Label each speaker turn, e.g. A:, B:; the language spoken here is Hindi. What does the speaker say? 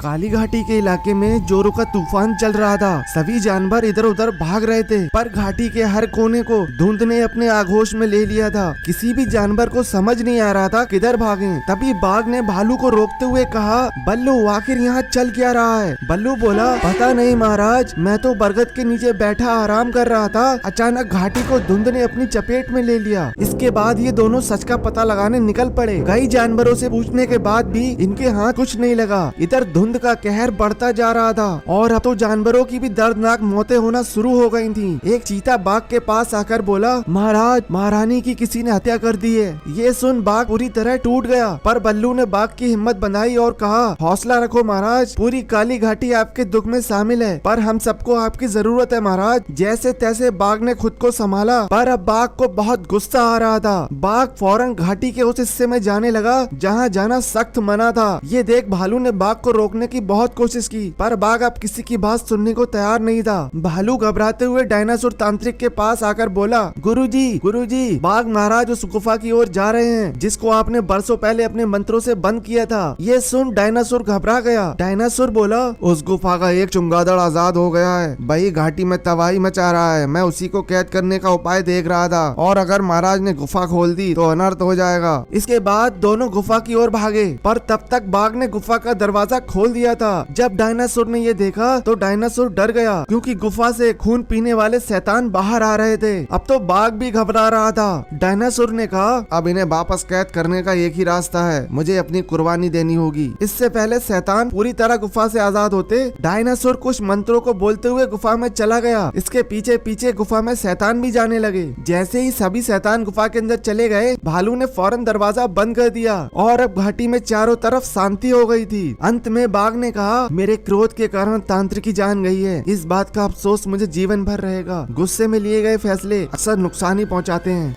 A: काली घाटी के इलाके में जोरों का तूफान चल रहा था। सभी जानवर इधर उधर भाग रहे थे, पर घाटी के हर कोने को धुंध ने अपने आगोश में ले लिया था। किसी भी जानवर को समझ नहीं आ रहा था किधर भागें। तभी बाघ ने भालू को रोकते हुए कहा, बल्लू आखिर यहाँ चल क्या रहा है? बल्लू बोला, पता नहीं महाराज, मैं तो बरगद के नीचे बैठा आराम कर रहा था। अचानक घाटी को धुंध ने अपनी चपेट में ले लिया। इसके बाद ये दोनों सच का पता लगाने निकल पड़े। कई जानवरों से पूछने के बाद भी इनके हाथ कुछ नहीं लगा। इधर धुंध का कहर बढ़ता जा रहा था और अब तो जानवरों की भी दर्दनाक मौतें होना शुरू हो गई थी। एक चीता बाघ के पास आकर बोला, महाराज, महारानी की किसी ने हत्या कर दी है। ये सुन बाघ पूरी तरह टूट गया, पर बल्लू ने बाघ की हिम्मत बंधाई और कहा, हौसला रखो महाराज, पूरी काली घाटी आपके दुख में शामिल है, पर हम सबको आपकी जरूरत है महाराज। जैसे तैसे बाघ ने खुद को संभाला, पर अब बाघ को बहुत गुस्सा आ रहा था। बाघ फौरन घाटी के उस हिस्से में जाने लगा जहाँ जाना सख्त मना था। ये देख भालू ने बाघ को रोकने की बहुत कोशिश की, पर बाघ अब किसी की बात सुनने को तैयार नहीं था। भालू घबराते हुए डायनासोर तांत्रिक के पास आकर बोला, गुरुजी, बाघ महाराज उस गुफा की ओर जा रहे हैं जिसको आपने बरसों पहले अपने मंत्रों से बंद किया था। ये सुन डायनासोर घबरा गया। डायनासोर बोला, उस गुफा का एक चमगादड़ आजाद हो गया है। वही घाटी में तबाही मचा रहा है। मैं उसी को कैद करने का उपाय देख रहा था, और अगर महाराज ने गुफा खोल दी तो अनर्थ हो जाएगा। इसके बाद दोनों गुफा की ओर भागे, पर तब तक बाघ ने गुफा का दरवाजा खोल दिया था। जब डायनासोर ने ये देखा तो डायनासोर डर गया, क्योंकि गुफा से खून पीने वाले शैतान बाहर आ रहे थे। अब तो बाघ भी घबरा रहा था। डायनासोर ने कहा, अब इन्हें वापस कैद करने का एक ही रास्ता है, मुझे अपनी कुर्बानी देनी होगी। इससे पहले शैतान पूरी तरह गुफा से आजाद होते, डायनासोर कुछ मंत्रों को बोलते हुए गुफा में चला गया। इसके पीछे पीछे गुफा में शैतान भी जाने लगे। जैसे ही सभी शैतान गुफा के अंदर चले गए, भालू ने फौरन दरवाजा बंद कर दिया और अब घाटी में चारों तरफ शांति हो गई थी। अंत में बाघ ने कहा, मेरे क्रोध के कारण तांत्रिक की जान गई है। इस बात का अफसोस मुझे जीवन भर रहेगा। गुस्से में लिए गए फैसले अक्सर नुकसान ही पहुंचाते हैं।